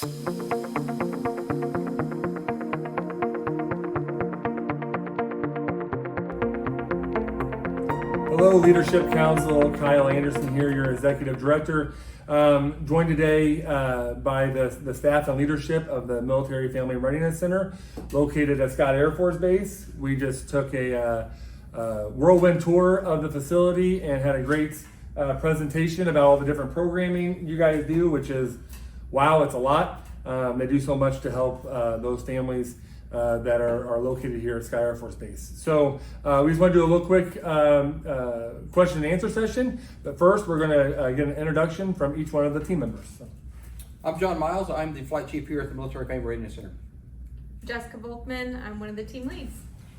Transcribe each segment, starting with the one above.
Hello, Leadership Council. Kyle Anderson here, your Executive Director. Joined today by the staff and leadership of the Military Family Readiness Center located at Scott Air Force Base. We just took a whirlwind tour of the facility and had a great presentation about all the different programming you guys do, which is, wow, it's a lot. They do so much to help those families that are located here at Sky Air Force Base. So we just want to do a little quick question and answer session. But first, we're going to get an introduction from each one of the team members. So. I'm John Miles. I'm the flight chief here at the Military Family Readiness Center. Jessica Volkman, I'm one of the team leads.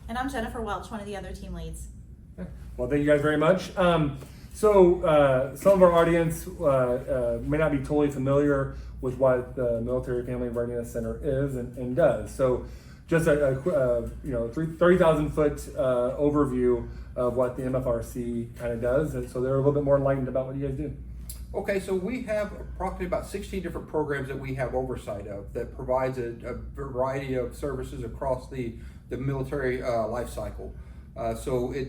And I'm Jennifer Welch, one of the other team leads. Okay. Well, thank you guys very much. So some of our audience may not be totally familiar with what the Military Family Readiness Center is and does. So just a 30,000 foot overview of what the MFRC kind of does, and so they're a little bit more enlightened about what you guys do. Okay, so we have approximately about 16 different programs that we have oversight of that provides a variety of services across the military life cycle. So it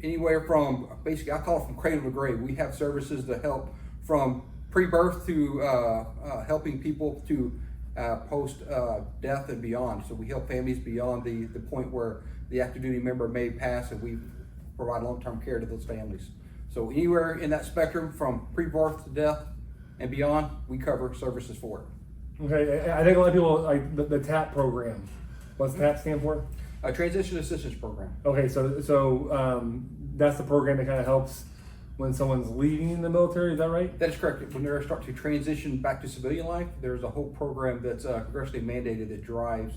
anywhere from basically, I call it from cradle to grave. We have services that help from pre-birth to helping people to post-death and beyond. So we help families beyond the point where the active duty member may pass, and we provide long-term care to those families. So anywhere in that spectrum from pre-birth to death and beyond, we cover services for it. Okay, I think a lot of people like the TAP program. What's TAP stand for? A Transition Assistance Program. Okay, so that's the program that kind of helps when someone's leaving the military, is that right? That is correct. When they start to transition back to civilian life, there's a whole program that's congressionally mandated that drives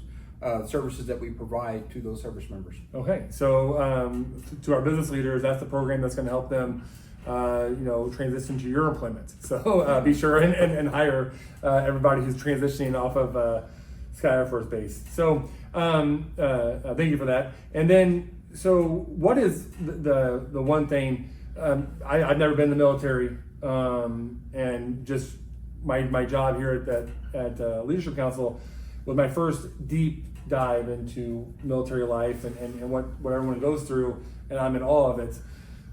services that we provide to those service members. Okay, so to our business leaders, that's the program that's going to help them, transition to your employment. So be sure and hire everybody who's transitioning off of Sky Air Force Base. So thank you for that. And then, so what is the one thing? I've never been in the military, and just my job here at Leadership Council was my first deep dive into military life and what everyone goes through, and I'm in awe of it.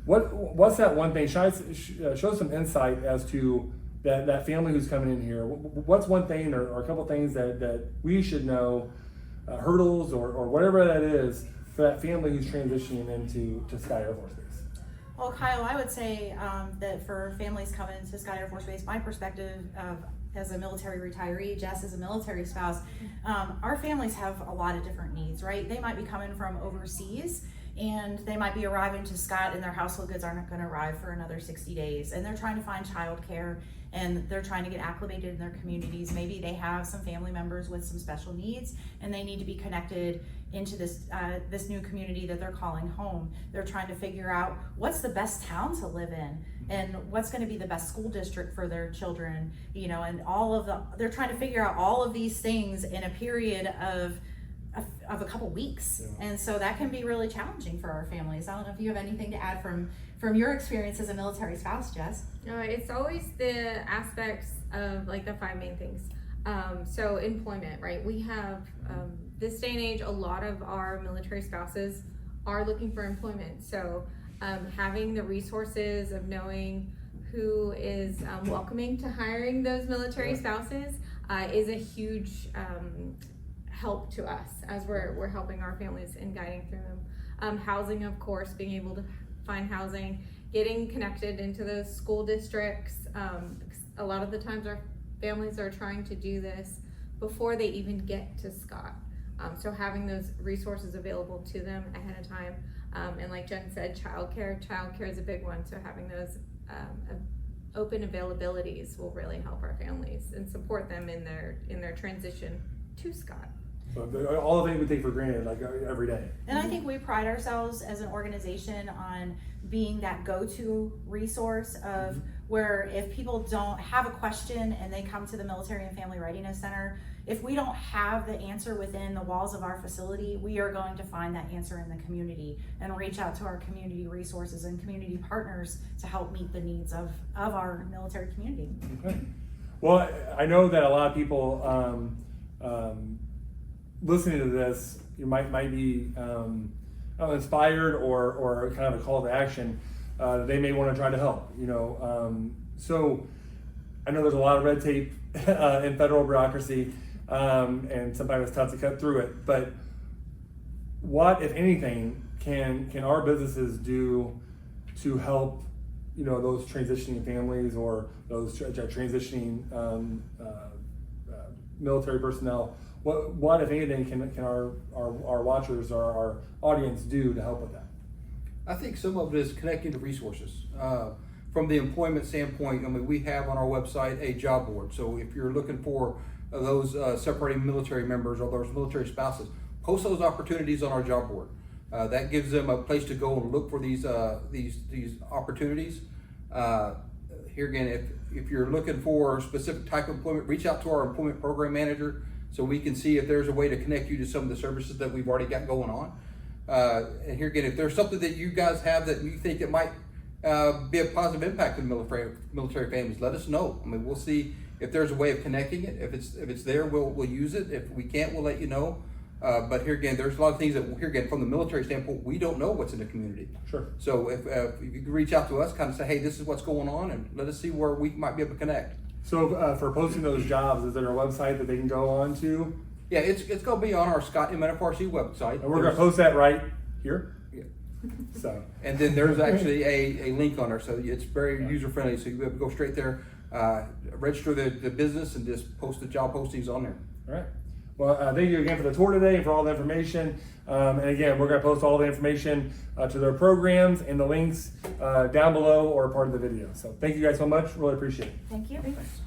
What's that one thing? Show some insight as to that family who's coming in here. What's one thing or a couple things that we should know, hurdles or whatever that is for that family who's transitioning into Sky Air Force Base? Well, Kyle, I would say that for families coming to Sky Air Force Base, my perspective as a military retiree, Jess as a military spouse, our families have a lot of different needs, right? They might be coming from overseas and they might be arriving to Scott and their household goods aren't going to arrive for another 60 days. And they're trying to find childcare and they're trying to get acclimated in their communities. Maybe they have some family members with some special needs and they need to be connected into this new community that they're calling home. They're trying to figure out what's the best town to live in and what's going to be the best school district for their children, and they're trying to figure out all of these things in a period of a couple weeks. Yeah. And so that can be really challenging for our families. I don't know if you have anything to add from your experience as a military spouse, Jess. It's always the aspects of like the five main things. So employment, right? We have this day and age, a lot of our military spouses are looking for employment. So having the resources of knowing who is welcoming to hiring those military spouses is a huge help to us as we're helping our families and guiding through them. Housing, of course, being able to find housing, getting connected into those school districts. A lot of the times our families are trying to do this before they even get to Scott. So having those resources available to them ahead of time. And like Jen said, childcare is a big one. So having those open availabilities will really help our families and support them in their transition to Scott. So all the things we take for granted, like every day. And I think we pride ourselves as an organization on being that go-to resource of where if people don't have a question and they come to the Military and Family Readiness Center, if we don't have the answer within the walls of our facility, we are going to find that answer in the community and reach out to our community resources and community partners to help meet the needs of our military community. Okay. Well, I know that a lot of people listening to this, you might be inspired or kind of a call to action. They may want to try to help. So I know there's a lot of red tape in federal bureaucracy, and sometimes it's tough to cut through it. But what, if anything, can our businesses do to help those transitioning families or those transitioning military personnel? What if anything can our watchers or our audience do to help with that? I think some of it is connecting to resources. From the employment standpoint, we have on our website a job board. So if you're looking for those separating military members or those military spouses, post those opportunities on our job board. That gives them a place to go and look for these opportunities. Here again, if you're looking for a specific type of employment, reach out to our employment program manager so we can see if there's a way to connect you to some of the services that we've already got going on. And here again, if there's something that you guys have that you think it might be a positive impact on military families, let us know. We'll see if there's a way of connecting it. If it's there, we'll use it. If we can't, we'll let you know. But here again, there's a lot of things that here again, from the military standpoint, we don't know what's in the community. Sure. So if you can reach out to us, kind of say, hey, this is what's going on, and let us see where we might be able to connect. So for posting those jobs, is there a website that they can go on to? Yeah, it's going to be on our Scott MNFRC website. And we're going to post that right here. Yeah. So. And then there's actually a link on there, so it's very user friendly. So you'll be able to go straight there, register the business, and just post the job postings on there. All right. Well, thank you again for the tour today and for all the information. And again, we're going to post all the information to their programs and the links down below or part of the video. So thank you guys so much. Really appreciate it. Thank you. Thanks.